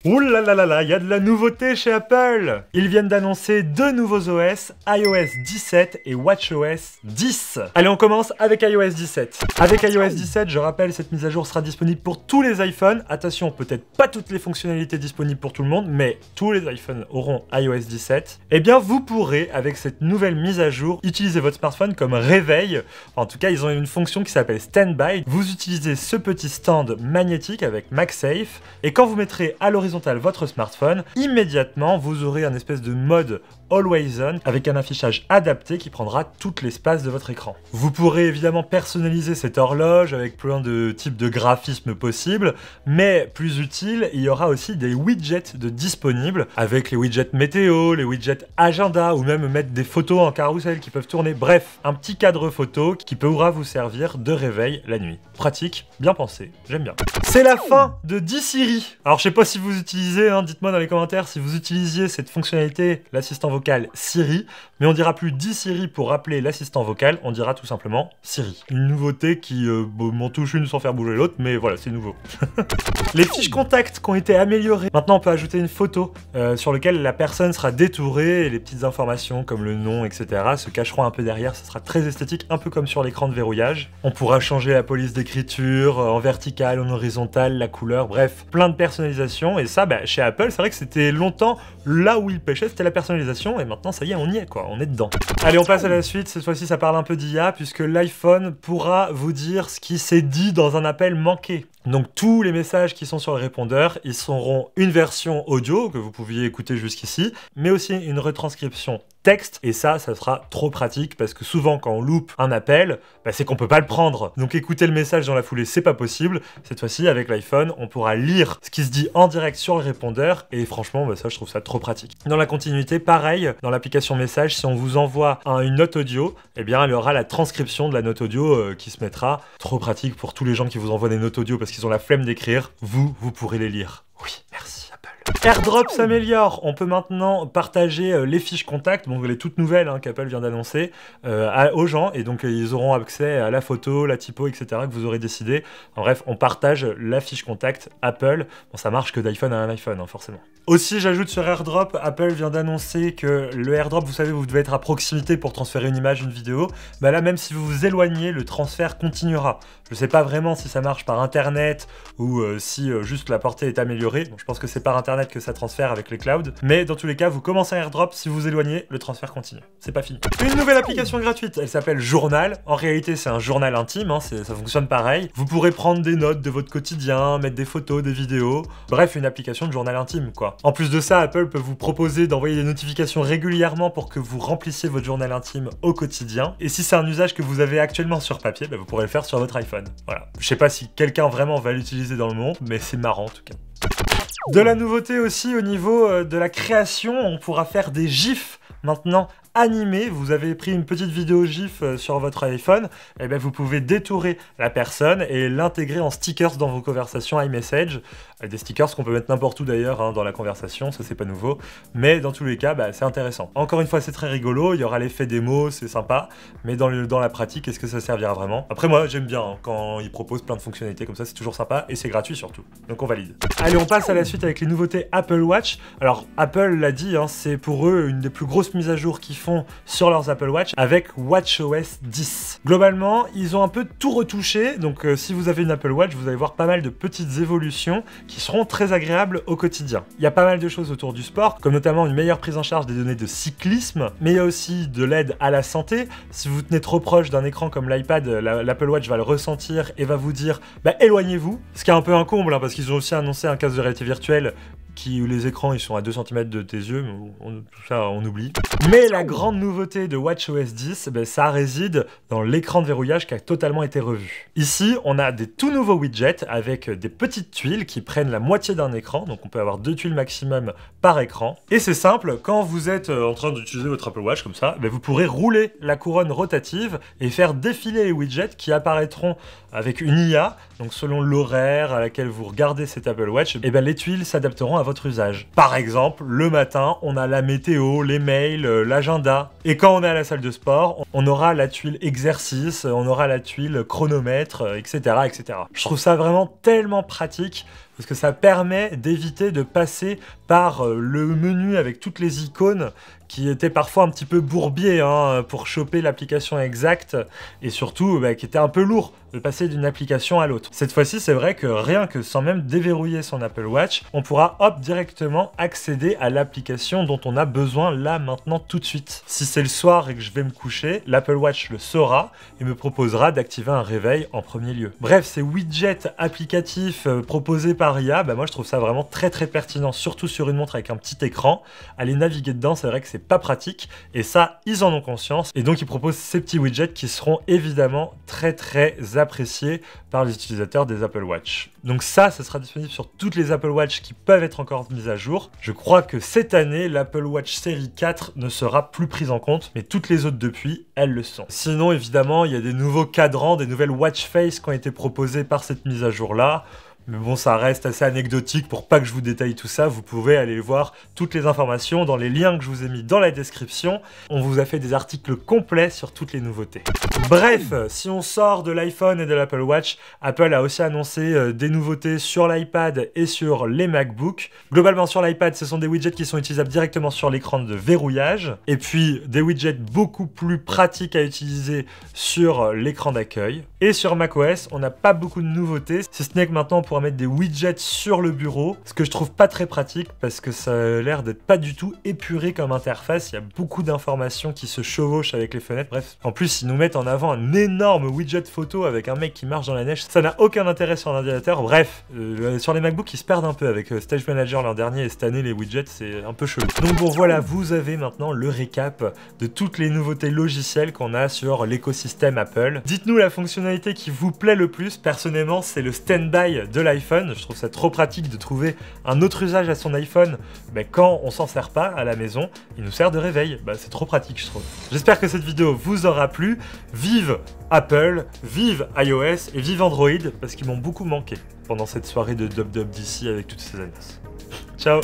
Ouh là là là là, il y a de la nouveauté chez Apple. Ils viennent d'annoncer deux nouveaux OS, iOS 17 et watchOS 10. Allez, on commence avec iOS 17. Avec iOS 17, je rappelle, cette mise à jour sera disponible pour tous les iPhones. Attention, peut-être pas toutes les fonctionnalités disponibles pour tout le monde, mais tous les iPhones auront iOS 17. Eh bien, vous pourrez, avec cette nouvelle mise à jour, utiliser votre smartphone comme réveil. En tout cas, ils ont une fonction qui s'appelle Standby. Vous utilisez ce petit stand magnétique avec MagSafe, et quand vous mettrez à l'horizontale votre smartphone, immédiatement vous aurez un espèce de mode Always On avec un affichage adapté qui prendra tout l'espace de votre écran. Vous pourrez évidemment personnaliser cette horloge avec plein de types de graphismes possibles, mais plus utile, il y aura aussi des widgets de disponibles avec les widgets météo, les widgets agenda ou même mettre des photos en carrousel qui peuvent tourner. Bref, un petit cadre photo qui pourra vous servir de réveil la nuit. Pratique, bien pensé, j'aime bien. C'est la fin de Dis Siri. Alors je sais pas si vous utilisez, dites-moi dans les commentaires si vous utilisiez cette fonctionnalité, l'assistant vocal Siri, mais on dira plus Dis Siri pour rappeler l'assistant vocal, on dira tout simplement Siri. Une nouveauté qui m'en touche une sans faire bouger l'autre, mais voilà, c'est nouveau. Les fiches contacts qui ont été améliorées. Maintenant, on peut ajouter une photo sur laquelle la personne sera détourée et les petites informations comme le nom, etc. se cacheront un peu derrière. Ce sera très esthétique, un peu comme sur l'écran de verrouillage. On pourra changer la police d'écriture en verticale, en horizontale, la couleur, bref, plein de personnalisation. Et ça, chez Apple, c'est vrai que c'était longtemps là où ils pêchaient, c'était la personnalisation. Et maintenant, ça y est, on y est, quoi. On est dedans. Allez, on passe à la suite. Cette fois-ci, ça parle un peu d'IA puisque l'iPhone pourra vous dire ce qui s'est dit dans un appel manqué. Donc tous les messages qui sont sur le répondeur, ils seront une version audio que vous pouviez écouter jusqu'ici, mais aussi une retranscription texte, et ça sera trop pratique parce que souvent quand on loupe un appel, c'est qu'on peut pas le prendre. Donc écouter le message dans la foulée, c'est pas possible. Cette fois-ci, avec l'iPhone, on pourra lire ce qui se dit en direct sur le répondeur, et franchement, ça, je trouve ça trop pratique. Dans la continuité, pareil, dans l'application message, si on vous envoie une note audio, eh bien, il y aura la transcription de la note audio qui se mettra. Trop pratique pour tous les gens qui vous envoient des notes audio parce qu'ils ont la flemme d'écrire. Vous pourrez les lire. Oui, merci. AirDrop s'améliore, on peut maintenant partager les fiches contacts, bon les toutes nouvelles qu'Apple vient d'annoncer, aux gens, et donc ils auront accès à la photo, la typo, etc. que vous aurez décidé. En bref, on partage la fiche contact Apple. Bon, ça marche que d'iPhone à un iPhone, forcément. Aussi, j'ajoute sur AirDrop, Apple vient d'annoncer que le AirDrop, vous savez, vous devez être à proximité pour transférer une image, une vidéo. Là, même si vous vous éloignez, le transfert continuera. Je sais pas vraiment si ça marche par Internet ou si juste la portée est améliorée. Bon, je pense que c'est par Internet que ça transfère avec les clouds. Mais dans tous les cas, vous commencez un AirDrop, si vous vous éloignez, le transfert continue. C'est pas fini. Une nouvelle application gratuite, elle s'appelle Journal. En réalité, c'est un journal intime, ça fonctionne pareil. Vous pourrez prendre des notes de votre quotidien, mettre des photos, des vidéos. Bref, une application de journal intime, quoi. En plus de ça, Apple peut vous proposer d'envoyer des notifications régulièrement pour que vous remplissiez votre journal intime au quotidien. Et si c'est un usage que vous avez actuellement sur papier, vous pourrez le faire sur votre iPhone. Voilà. Je sais pas si quelqu'un vraiment va l'utiliser dans le monde, mais c'est marrant en tout cas. De la nouveauté aussi au niveau de la création, on pourra faire des GIFs maintenant animés. Vous avez pris une petite vidéo GIF sur votre iPhone, et vous pouvez détourer la personne et l'intégrer en stickers dans vos conversations iMessage. Des stickers qu'on peut mettre n'importe où d'ailleurs dans la conversation, ça c'est pas nouveau, mais dans tous les cas c'est intéressant. Encore une fois, c'est très rigolo, il y aura l'effet démo, c'est sympa, mais dans la pratique, est-ce que ça servira vraiment? Après moi j'aime bien quand ils proposent plein de fonctionnalités comme ça, c'est toujours sympa et c'est gratuit surtout, donc on valide. Allez, on passe à la suite avec les nouveautés Apple Watch. Alors Apple l'a dit, c'est pour eux une des plus grosses mises à jour qu'ils font sur leurs Apple Watch avec watchOS 10. Globalement, ils ont un peu tout retouché, donc si vous avez une Apple Watch, vous allez voir pas mal de petites évolutions qui seront très agréables au quotidien. Il y a pas mal de choses autour du sport, comme notamment une meilleure prise en charge des données de cyclisme, mais il y a aussi de l'aide à la santé. Si vous tenez trop proche d'un écran comme l'iPad, l'Apple Watch va le ressentir et va vous dire éloignez-vous, ce qui est un peu un comble, parce qu'ils ont aussi annoncé un casque de réalité virtuelle où les écrans ils sont à 2 cm de tes yeux, tout ça on oublie. Mais la grande nouveauté de watchOS 10, ça réside dans l'écran de verrouillage qui a totalement été revu. Ici, on a des tout nouveaux widgets avec des petites tuiles qui prennent la moitié d'un écran, donc on peut avoir 2 tuiles maximum par écran. Et c'est simple, quand vous êtes en train d'utiliser votre Apple Watch comme ça, vous pourrez rouler la couronne rotative et faire défiler les widgets qui apparaîtront avec une IA, donc selon l'horaire à laquelle vous regardez cet Apple Watch, les tuiles s'adapteront à votre usage. Par exemple, le matin, on a la météo, les mails, l'agenda. Et quand on est à la salle de sport, on aura la tuile exercice, on aura la tuile chronomètre, etc., etc. Je trouve ça vraiment tellement pratique. parce que ça permet d'éviter de passer par le menu avec toutes les icônes qui était parfois un petit peu bourbier pour choper l'application exacte et surtout qui était un peu lourd de passer d'une application à l'autre. Cette fois-ci, c'est vrai que rien que sans même déverrouiller son Apple Watch, on pourra directement accéder à l'application dont on a besoin là, maintenant, tout de suite. Si c'est le soir et que je vais me coucher, l'Apple Watch le saura et me proposera d'activer un réveil en premier lieu. Bref, ces widgets applicatifs proposés par IA, moi je trouve ça vraiment très pertinent, surtout sur une montre avec un petit écran. Aller naviguer dedans, c'est vrai que c'est pas pratique et ça, ils en ont conscience et donc ils proposent ces petits widgets qui seront évidemment très appréciés par les utilisateurs des Apple Watch. Donc ça sera disponible sur toutes les Apple Watch qui peuvent être encore mises à jour. Je crois que cette année, l'Apple Watch série 4 ne sera plus prise en compte, mais toutes les autres depuis, elles le sont. Sinon, évidemment, il y a des nouveaux cadrans, des nouvelles watch face qui ont été proposées par cette mise à jour-là. Mais bon, ça reste assez anecdotique pour pas que je vous détaille tout ça. Vous pouvez aller voir toutes les informations dans les liens que je vous ai mis dans la description. On vous a fait des articles complets sur toutes les nouveautés. Bref, si on sort de l'iPhone et de l'Apple Watch, Apple a aussi annoncé des nouveautés sur l'iPad et sur les MacBooks. Globalement, sur l'iPad, ce sont des widgets qui sont utilisables directement sur l'écran de verrouillage. Et puis, des widgets beaucoup plus pratiques à utiliser sur l'écran d'accueil. Et sur macOS, on n'a pas beaucoup de nouveautés, si ce n'est que maintenant, on pourra mettre des widgets sur le bureau, ce que je trouve pas très pratique parce que ça a l'air d'être pas du tout épuré comme interface. Il y a beaucoup d'informations qui se chevauchent avec les fenêtres. Bref, en plus, ils nous mettent en avant un énorme widget photo avec un mec qui marche dans la neige. Ça n'a aucun intérêt sur un ordinateur. Bref, sur les MacBooks, ils se perdent un peu avec Stage Manager l'an dernier et cette année, les widgets, c'est un peu chelou. Donc bon, voilà, vous avez maintenant le récap de toutes les nouveautés logicielles qu'on a sur l'écosystème Apple. Dites-nous la fonctionnalité qui vous plaît le plus. Personnellement, c'est le stand-by de l'iPhone. Je trouve ça trop pratique de trouver un autre usage à son iPhone quand on s'en sert pas à la maison. Il nous sert de réveil. C'est trop pratique, je trouve. J'espère que cette vidéo vous aura plu. Vive Apple, vive iOS et vive Android parce qu'ils m'ont beaucoup manqué pendant cette soirée de WWDC avec toutes ces annonces. Ciao!